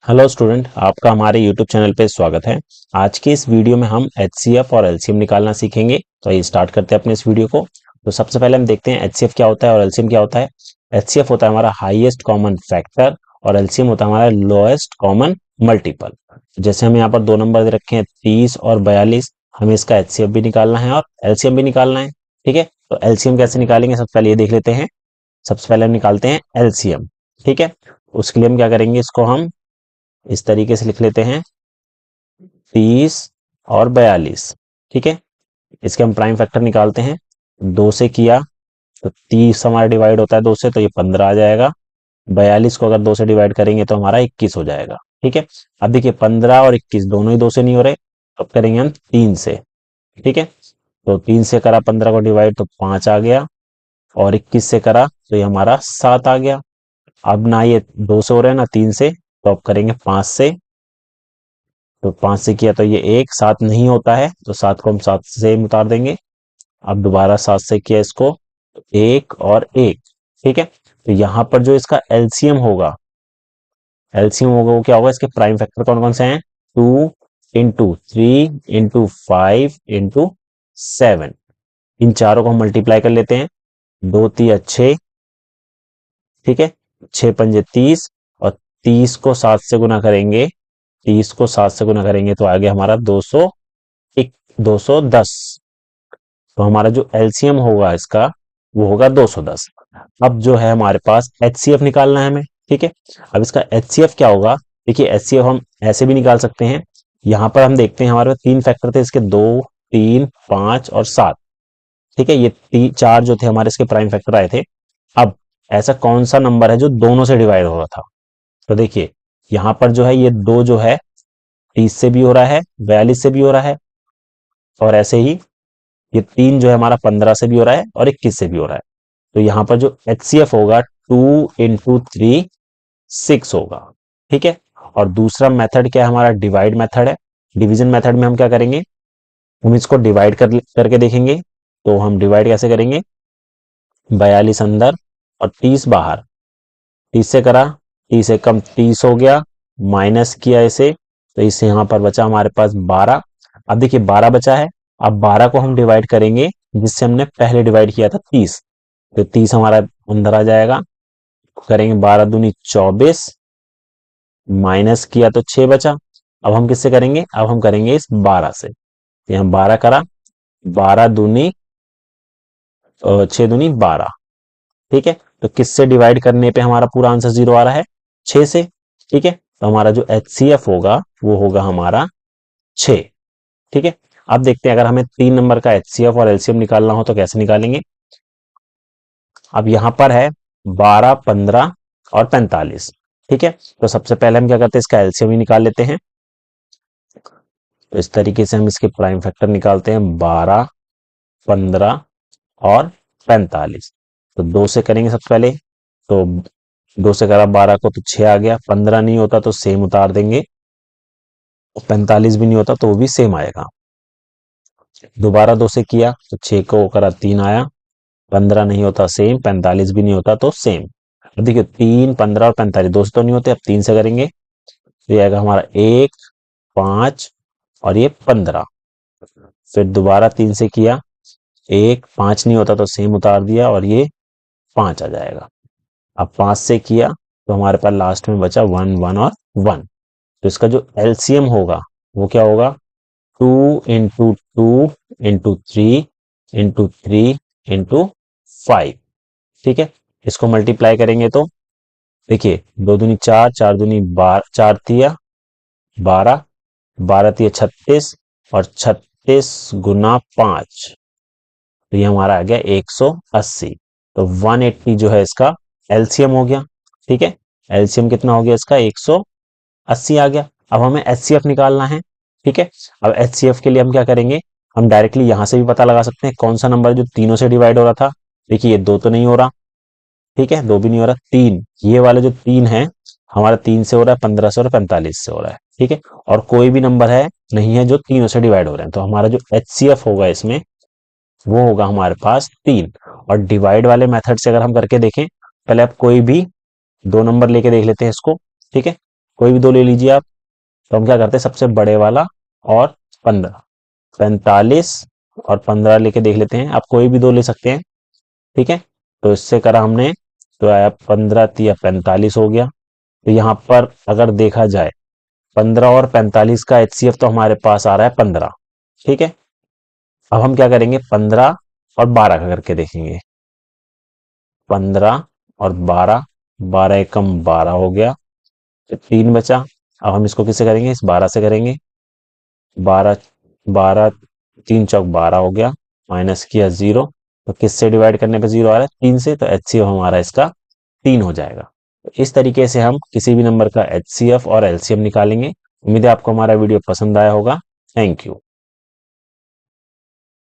Hello student, आपका हमारे YouTube channel पे स्वागत है। आज की इस वीडियो में हम एचसीएफ और एलसीएम निकालना सीखेंगे। तो आइए स्टार्ट करते हैं अपने इस वीडियो को। तो सबसे पहले हम देखते हैं एचसीएफ क्या होता है और एलसीएम क्या होता है। एचसीएफ होता है हमारा हाईएस्ट कॉमन फैक्टर और एलसीएम होता है हमारा लोएस्ट कॉमन मल्टीपल। जैसे हम यहाँ पर दो नंबर दे रखे हैं 30 और 42, हमें इसका एचसीएफ भी निकालना है और एलसीएम भी निकालना है। ठीक है, तो एलसीएम कैसे निकालेंगे सबसे पहले ये देख लेते हैं। सबसे पहले हम निकालते हैं एलसीएम। ठीक है, उसके लिए हम क्या करेंगे, इसको हम इस तरीके से लिख लेते हैं 30 और 42। ठीक है, इसके हम प्राइम फैक्टर निकालते हैं। 2 से किया तो 30 हमारा डिवाइड होता है 2 से, तो ये 15 आ जाएगा। 42 को अगर 2 से डिवाइड करेंगे तो हमारा 21 हो जाएगा। ठीक है, अब देखिए 15 और 21 दोनों ही 2 से नहीं हो रहे, अब करेंगे हम 3 से। ठीक है, तो 3 से करा 15 को डिवाइड तो 5 आ गया, और 21 से करा तो ये हमारा 7 आ गया। अब ना ये 2 से हो रहे हैं ना 3 से, तो अब करेंगे 5 से। तो 5 से किया तो ये 1, 7 नहीं होता है तो 7 को हम 7 से उतार देंगे। अब दोबारा 7 से किया इसको, तो 1 और 1। ठीक है, तो यहाँ पर जो इसका एलसीएम होगा वो क्या होगा, इसके प्राइम फैक्टर कौन कौन से हैं, 2 इंटू 3 इंटू 5 इंटू 7। इन चारों को हम मल्टीप्लाई कर लेते हैं। 2 3 6, ठीक है, 6 पंजे 30, और 30 को 7 से गुना करेंगे। 30 को 7 से गुना करेंगे तो आ गया हमारा 210। तो हमारा जो एलसीएम होगा इसका वो होगा 210। अब जो है हमारे पास एचसीएफ निकालना है हमें। ठीक है, अब इसका एचसीएफ क्या होगा, देखिए एचसीएफ हम ऐसे भी निकाल सकते हैं। यहां पर हम देखते हैं हमारे पास 3 फैक्टर थे इसके, 2 3 5 और 7। ठीक है, ये चार जो थे हमारे इसके प्राइम फैक्टर आए थे। अब ऐसा कौन सा नंबर है जो दोनों से डिवाइड हो रहा था, तो देखिए यहां पर जो है ये 2 जो है 30 से भी हो रहा है, 42 से भी हो रहा है, और ऐसे ही ये 3 जो है हमारा 15 से भी हो रहा है और 21 से भी हो रहा है। तो यहाँ पर जो एचसीएफ होगा 2 इंटू 3 6 होगा। ठीक है, और दूसरा मेथड क्या है हमारा, डिवाइड मेथड है। डिवीजन मेथड में हम क्या करेंगे, हम इसको डिवाइड करके देखेंगे। तो हम डिवाइड कैसे करेंगे, 42 अंदर और 30 बाहर। 30 से करा, 30 से कम 30 हो गया, माइनस किया इसे, तो इससे यहां पर बचा हमारे पास 12। अब देखिए 12 बचा है, अब 12 को हम डिवाइड करेंगे जिससे हमने पहले डिवाइड किया था 30, तो 30 हमारा अंदर आ जाएगा। करेंगे 12 दूनी 24, माइनस किया तो 6 बचा। अब हम किससे करेंगे, अब हम करेंगे इस 12 से। तो यहाँ 12 करा, 12 दूनी 6 दूनी 12। ठीक है, तो किससे डिवाइड करने पे हमारा पूरा आंसर 0 आ रहा है, 6 से। ठीक है, तो हमारा जो एचसीएफ होगा वो होगा हमारा 6। ठीक है, अब देखते हैं अगर हमें 3 नंबर का एचसीएफ और एलसीएम निकालना हो तो कैसे निकालेंगे। अब यहां पर है 12 15 और 45। ठीक है, तो सबसे पहले हम क्या करते हैं, इसका एलसीएम ही निकाल लेते हैं। तो इस तरीके से हम इसके प्राइम फैक्टर निकालते हैं, 12 15 और 45। तो 2 से करेंगे सबसे पहले, तो 2 से करा 12 को तो 6 आ गया। 15 नहीं होता तो सेम उतार देंगे, 45 भी नहीं होता तो वो भी सेम आएगा। दोबारा 2 से किया तो 6 को करा 3 आया। 15 नहीं होता सेम, 45 भी नहीं होता तो सेम। अब देखिए 3 15 और 45 2 से तो नहीं होते, अब 3 से करेंगे तो ये आएगा हमारा 1 5 और ये 15। फिर दोबारा 3 से किया, 1 5 नहीं होता तो सेम उतार दिया और ये 5 आ जाएगा। अब 5 से किया तो हमारे पास लास्ट में बचा 1 1 और 1। तो इसका जो एलसीएम होगा वो क्या होगा, 2 इंटू 2 इंटू 3 इंटू 3 इंटू 5। ठीक है, इसको मल्टीप्लाई करेंगे तो देखिए 2 दूनी 4, 4 दूनी 12, 4 तिया 12, 12 तिया 36, और 36 गुना 5, तो ये हमारा आ गया 180। तो 180 जो है इसका एलसीएम हो गया। ठीक है, एलसीएम कितना हो गया इसका, 180 आ गया। अब हमें एचसीएफ निकालना है। ठीक है, अब एचसीएफ के लिए हम क्या करेंगे, हम डायरेक्टली यहां से भी पता लगा सकते हैं कौन सा नंबर जो तीनों से डिवाइड हो रहा था। देखिए ये 2 तो नहीं हो रहा, ठीक है, 2 भी नहीं हो रहा, 3, ये वाले जो 3 है हमारा 3 से हो रहा है, 15 से हो रहा है, 45 से हो रहा है। ठीक है, और कोई भी नंबर है नहीं है जो तीनों से डिवाइड हो रहे हैं, तो हमारा जो एचसीएफ होगा इसमें वो होगा हमारे पास 3। और डिवाइड वाले मेथड से अगर हम करके देखें, पहले आप कोई भी 2 नंबर लेके देख लेते हैं इसको। ठीक है, कोई भी दो ले लीजिए आप। तो हम क्या करते हैं, सबसे बड़े वाला और 15, 45 और 15 लेके देख लेते हैं। आप कोई भी दो ले सकते हैं, ठीक है। तो इससे करा हमने, तो आया 15 तिया 45 हो गया। तो यहाँ पर अगर देखा जाए 15 और 45 का एचसीएफ तो हमारे पास आ रहा है 15, ठीक है। अब हम क्या करेंगे, 15 और 12 का करके देखेंगे। 15 और 12, 12 एकम 12 हो गया, तो 3 बचा। अब हम इसको किससे करेंगे, इस 12 से करेंगे। 12, 12 3 चौक 12 हो गया, माइनस किया 0। तो किससे डिवाइड करने पे 0 आ रहा है, 3 से। तो एचसीएफ हमारा इसका 3 हो जाएगा। तो इस तरीके से हम किसी भी नंबर का एचसीएफ और एलसीएम निकालेंगे। उम्मीद है आपको हमारा वीडियो पसंद आया होगा। Thank you.